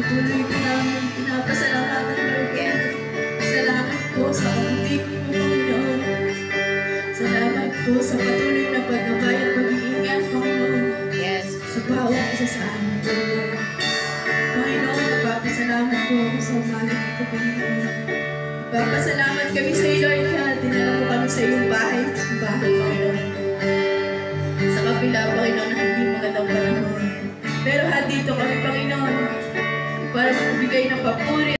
Tuloy ko namin pinapasalamatan, Lord God. Salamat po sa kaunting mo, Panginoon. Salamat po sa patuloy na paggabay at pag-iingat, Panginoon. Yes. Sa bawat isa sa amin, Lord. Panginoon, nagpapasalamat po ako sa umaga nito, Panginoon. Nagpapasalamat kami sa iyo, Lord God. Dinala mo kami sa iyong bahay, Panginoon. Sa kapila, Panginoon, na hindi magandang panahon. Pero handito kami, Panginoon, para magbigay ng papuri